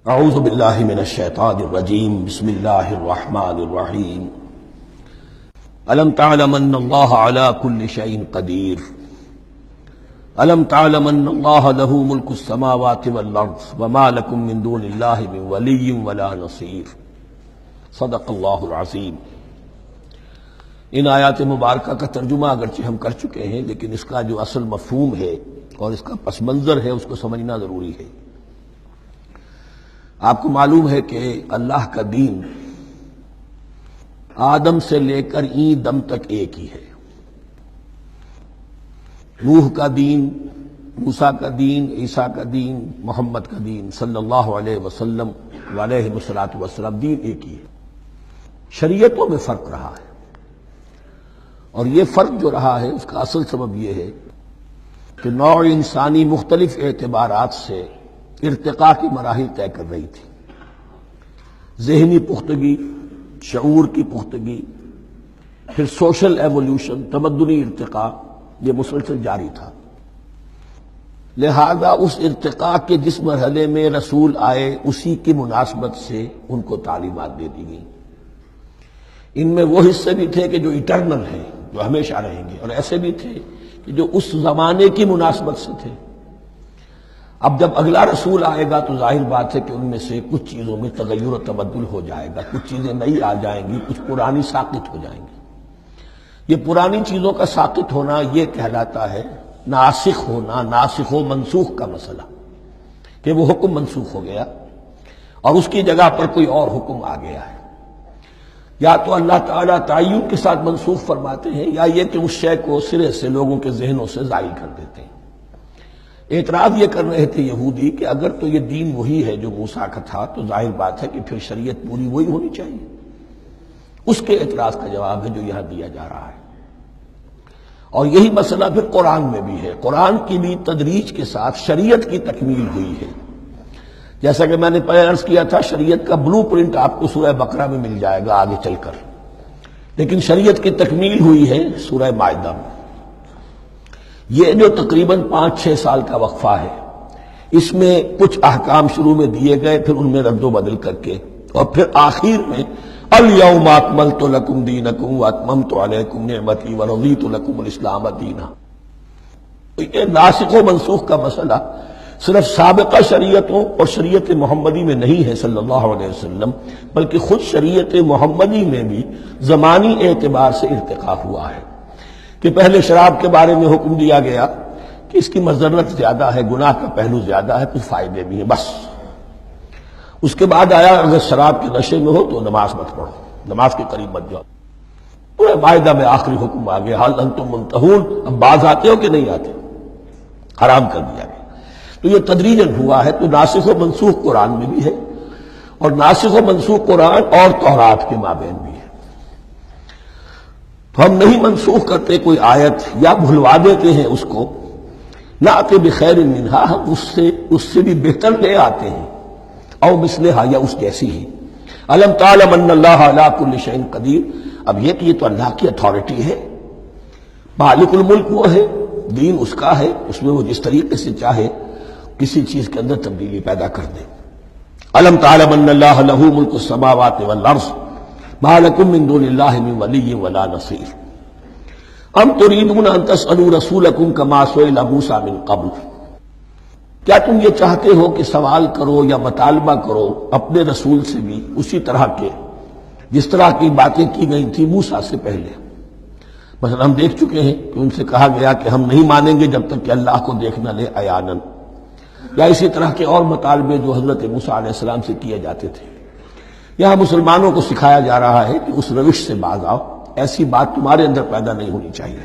اعوذ باللہ من الشیطان الرجیم بسم اللہ الرحمن الرحیم الم تعلم ان اللہ علی کل شیء قدیر الم تعلم ان اللہ له ملک السماوات والارض وما لکم من دون اللہ من ولی ولا نصیر صدق اللہ العظیم۔ ان آیات مبارکہ کا ترجمہ اگرچہ ہم کر چکے ہیں، لیکن اس کا جو اصل مفہوم ہے اور اس کا پس منظر ہے اس کو سمجھنا ضروری ہے۔ آپ کو معلوم ہے کہ اللہ کا دین آدم سے لے کر این دم تک ایک ہی ہے۔ نوح کا دین، موسیٰ کا دین، عیسیٰ کا دین، محمد کا دین صلی اللہ علیہ وسلم علیہ والسلام، دین ایک ہی ہے۔ شریعتوں میں فرق رہا ہے، اور یہ فرق جو رہا ہے اس کا اصل سبب یہ ہے کہ نوع انسانی مختلف اعتبارات سے ارتقاء کی مراحل طے کر رہی تھی۔ ذہنی پختگی، شعور کی پختگی، پھر سوشل ایولیوشن، تمدنی ارتقاء، یہ مسلسل جاری تھا۔ لہذا اس ارتقاء کے جس مرحلے میں رسول آئے اسی کی مناسبت سے ان کو تعلیمات دے دی گئیں۔ ان میں وہ حصے بھی تھے کہ جو ایٹرنل ہیں، جو ہمیشہ رہیں گے، اور ایسے بھی تھے کہ جو اس زمانے کی مناسبت سے تھے۔ اب جب اگلا رسول آئے گا تو ظاہر بات ہے کہ ان میں سے کچھ چیزوں میں تغیر و تبدل ہو جائے گا، کچھ چیزیں نئی آ جائیں گی، کچھ پرانی ساقط ہو جائیں گی۔ یہ پرانی چیزوں کا ساقط ہونا یہ کہلاتا ہے ناسخ ہونا، ناسخ و منسوخ کا مسئلہ، کہ وہ حکم منسوخ ہو گیا اور اس کی جگہ پر کوئی اور حکم آ گیا ہے۔ یا تو اللہ تعالیٰ تعین کے ساتھ منسوخ فرماتے ہیں، یا یہ کہ اس شے کو سرے سے لوگوں کے ذہنوں سے زائل کر دیتے ہیں۔ اعتراض یہ کر رہے تھے یہودی کہ اگر تو یہ دین وہی ہے جو موسیٰ کا تھا تو ظاہر بات ہے کہ پھر شریعت پوری وہی ہونی چاہیے۔ اس کے اعتراض کا جواب ہے جو یہاں دیا جا رہا ہے، اور یہی مسئلہ پھر قرآن میں بھی ہے۔ قرآن کی بھی تدریج کے ساتھ شریعت کی تکمیل ہوئی ہے۔ جیسا کہ میں نے پہلے عرض کیا تھا، شریعت کا بلو پرنٹ آپ کو سورہ بقرہ میں مل جائے گا آگے چل کر، لیکن شریعت کی تکمیل ہوئی ہے سورہ مائدہ میں۔ یہ جو تقریباً 5-6 سال کا وقفہ ہے، اس میں کچھ احکام شروع میں دیے گئے، پھر ان میں رد و بدل کر کے، اور پھر آخر میں الیوم اکملت لکم دینکم واتممت علیکم نعمتی ورضیت لکم الاسلام دینا۔ یہ ناسخ و منسوخ کا مسئلہ صرف سابقہ شریعتوں اور شریعت محمدی میں نہیں ہے صلی اللہ علیہ وسلم، بلکہ خود شریعت محمدی میں بھی زمانی اعتبار سے ارتقاء ہوا ہے۔ کہ پہلے شراب کے بارے میں حکم دیا گیا کہ اس کی مضرت زیادہ ہے، گناہ کا پہلو زیادہ ہے، کچھ فائدے بھی ہیں، بس۔ اس کے بعد آیا اگر شراب کے نشے میں ہو تو نماز مت پڑھو، نماز کے قریب مت جاؤ۔ پورے معاہدہ میں آخری حکم آ گیا، حال انتم منتہون، اب باز آتے ہو کہ نہیں آتے، حرام کر دیا گیا۔ تو یہ تدریجاً ہوا ہے۔ تو ناسخ و منسوخ قرآن میں بھی ہے، اور ناسخ و منسوخ قرآن اور تورات کے مابین بھی ہے۔ تو ہم نہیں منسوخ کرتے کوئی آیت یا بھلوا دیتے ہیں اس کو، نأتی بخیر منہا، ہم اس سے بھی بہتر لے آتے ہیں، او مثلہا، یا اس جیسی ہی۔ الم تعلم ان اللہ علی کل شیء قدیر، اب یہ کہ یہ تو اللہ کی اتھارٹی ہے، مالک الملک وہ ہے، دین اس کا ہے، اس میں وہ جس طریقے سے چاہے کسی چیز کے اندر تبدیلی پیدا کر دے۔ الم تعلم ان اللہ لہ ملک السماوات والارض ما لکم من دون اللہ من ولی ولا نصیر ام تریدون ان تسألوا رسولکم کما سئل موسیٰ من قبل، کیا تم یہ چاہتے ہو کہ سوال کرو یا مطالبہ کرو اپنے رسول سے بھی اسی طرح کے جس طرح کی باتیں کی گئی تھی موسیٰ سے پہلے؟ مثلا ہم دیکھ چکے ہیں کہ ان سے کہا گیا کہ ہم نہیں مانیں گے جب تک کہ اللہ کو دیکھ نہ لے عیاناً، یا اسی طرح کے اور مطالبے جو حضرت موسیٰ علیہ السلام سے کیے جاتے تھے۔ یہاں مسلمانوں کو سکھایا جا رہا ہے کہ اس روش سے باز آؤ، ایسی بات تمہارے اندر پیدا نہیں ہونی چاہیے۔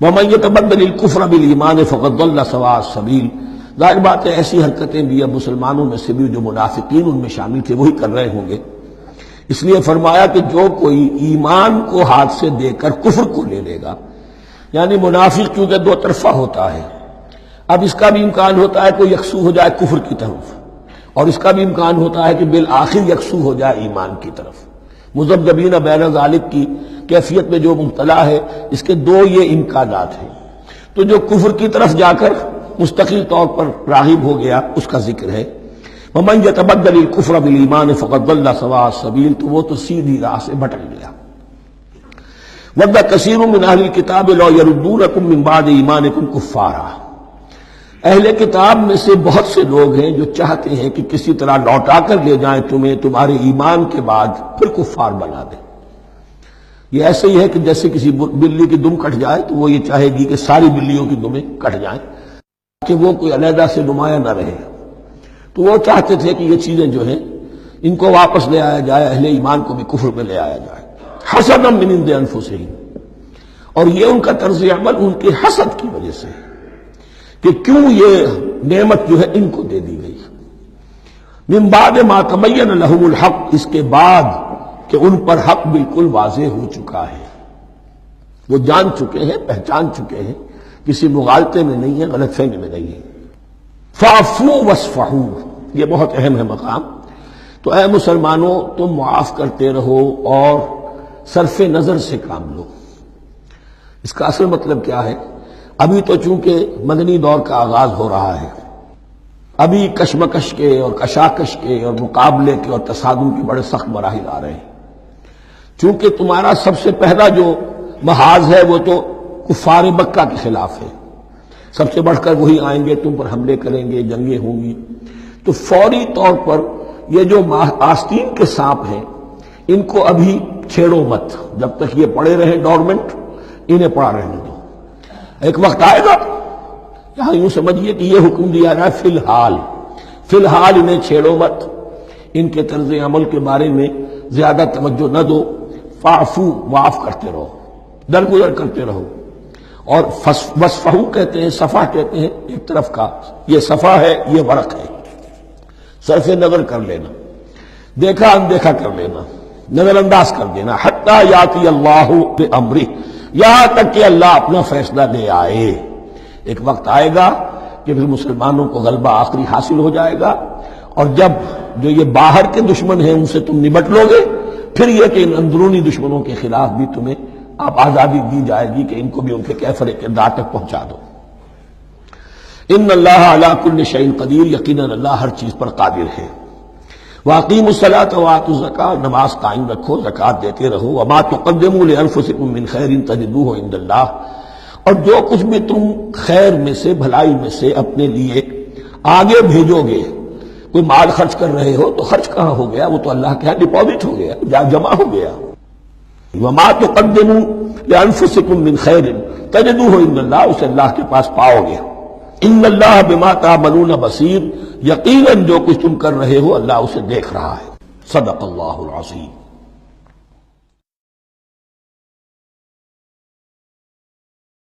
وَمَن يَتَبَدَّلِ الْكُفْرَ بِالْإِيمَانِ فَقَدْ ضَلَّ سَوَاءَ السَّبِيلِ، ظاہر بات ہے ایسی حرکتیں بھی اب مسلمانوں میں سے بھی جو منافقین ان میں شامل تھے وہی کر رہے ہوں گے۔ اس لیے فرمایا کہ جو کوئی ایمان کو ہاتھ سے دے کر کفر کو لے لے گا، یعنی منافق کیونکہ دو طرفہ ہوتا ہے، اب اس کا بھی امکان ہوتا ہے کوئی یکسو ہو جائے کفر کی طرف، اور اس کا بھی امکان ہوتا ہے کہ بالآخر یکسو ہو جائے ایمان کی طرف۔ مذبذبین بین ذالک کی کیفیت میں جو مبتلا ہے، اس کے دو یہ امکانات ہیں۔ تو جو کفر کی طرف جا کر مستقل طور پر راغب ہو گیا اس کا ذکر ہے، ومن يتبدل الكفر بالایمان فقد ضل سواء السبیل، تو وہ تو سیدھی راہ سے بھٹک گیا۔ ود کثیر من اہل الکتاب لو یردونکم من بعد ایمانکم کفارا، اہل کتاب میں سے بہت سے لوگ ہیں جو چاہتے ہیں کہ کسی طرح لوٹا کر لے جائیں تمہیں تمہارے ایمان کے بعد پھر کفار بنا دیں۔ یہ ایسے ہی ہے کہ جیسے کسی بلی کی دم کٹ جائے تو وہ یہ چاہے گی کہ ساری بلیوں کی دمیں کٹ جائیں کہ وہ کوئی علیحدہ سے نمایاں نہ رہے۔ تو وہ چاہتے تھے کہ یہ چیزیں جو ہیں ان کو واپس لے آیا جائے، اہل ایمان کو بھی کفر میں لے آیا جائے، حسدا من عند انفسہم، اور یہ ان کا طرز عمل ان کے حسد کی وجہ سے کہ کیوں یہ نعمت جو ہے ان کو دے دی گئی۔ من بعد ما تبین لہم الحق، اس کے بعد کہ ان پر حق بالکل واضح ہو چکا ہے، وہ جان چکے ہیں، پہچان چکے ہیں، کسی مغالطے میں نہیں ہے، غلط فہمی میں نہیں ہے۔ فاعفوا واصفحوا، یہ بہت اہم ہے مقام۔ تو اے مسلمانوں، تم معاف کرتے رہو اور صرف نظر سے کام لو۔ اس کا اصل مطلب کیا ہے؟ ابھی تو چونکہ مدنی دور کا آغاز ہو رہا ہے، ابھی کشمکش کے اور کشاکش کے اور مقابلے کے اور تصادم کے بڑے سخت مراحل آ رہے ہیں۔ چونکہ تمہارا سب سے پہلا جو محاذ ہے وہ تو کفار مکہ کے خلاف ہے، سب سے بڑھ کر وہی آئیں گے، تم پر حملے کریں گے، جنگیں ہوں گی۔ تو فوری طور پر یہ جو آستین کے سانپ ہیں ان کو ابھی چھیڑو مت، جب تک یہ پڑے رہیں ڈورمنٹ، انہیں پڑا رہنے دو۔ ایک وقت آئے گا، یہاں یوں سمجھیے کہ یہ حکم دیا رہا ہے فی الحال انہیں چھیڑو مت، ان کے طرز عمل کے بارے میں زیادہ توجہ نہ دو، فاعفو، معاف کرتے رہو، درگزر کرتے رہو۔ اور وصفحو کہتے ہیں، صفح کہتے ہیں ایک طرف کا، یہ صفح ہے، یہ ورق ہے، صرف نظر کر لینا، دیکھا اندیکھا کر لینا، نظر انداز کر دینا، حتی یاتی اللہ بامرہ، یہاں تک کہ اللہ اپنا فیصلہ لے آئے۔ ایک وقت آئے گا کہ پھر مسلمانوں کو غلبہ آخری حاصل ہو جائے گا، اور جب جو یہ باہر کے دشمن ہیں ان سے تم نمٹ لو گے، پھر یہ کہ ان اندرونی دشمنوں کے خلاف بھی تمہیں اب آزادی دی جائے گی کہ ان کو بھی ان کے کیفر کردار تک پہنچا دو۔ ان اللہ علی کل شیء قدیر، یقیناً اللہ ہر چیز پر قادر ہے۔ واقیموا الصلاۃ وآتوا الزکاۃ، نماز قائم رکھو، زکوٰۃ دیتے رہو۔ وما تقدموا لانفسکم من خیر تجدوہ عند اللہ، اور جو کچھ بھی تم خیر میں سے، بھلائی میں سے اپنے لیے آگے بھیجو گے، کوئی مال خرچ کر رہے ہو تو خرچ کہاں ہو گیا؟ وہ تو اللہ کے ہاں ڈپازٹ ہو گیا، جمع ہو گیا۔ وما تقدموا لانفسکم من خیر تجدوہ عند اللہ، اسے اللہ کے پاس پاؤ گے۔ ان اللہ بما تعملون بصیر، یقیناً جو کچھ تم کر رہے ہو اللہ اسے دیکھ رہا ہے۔ صدق اللہ العظیم۔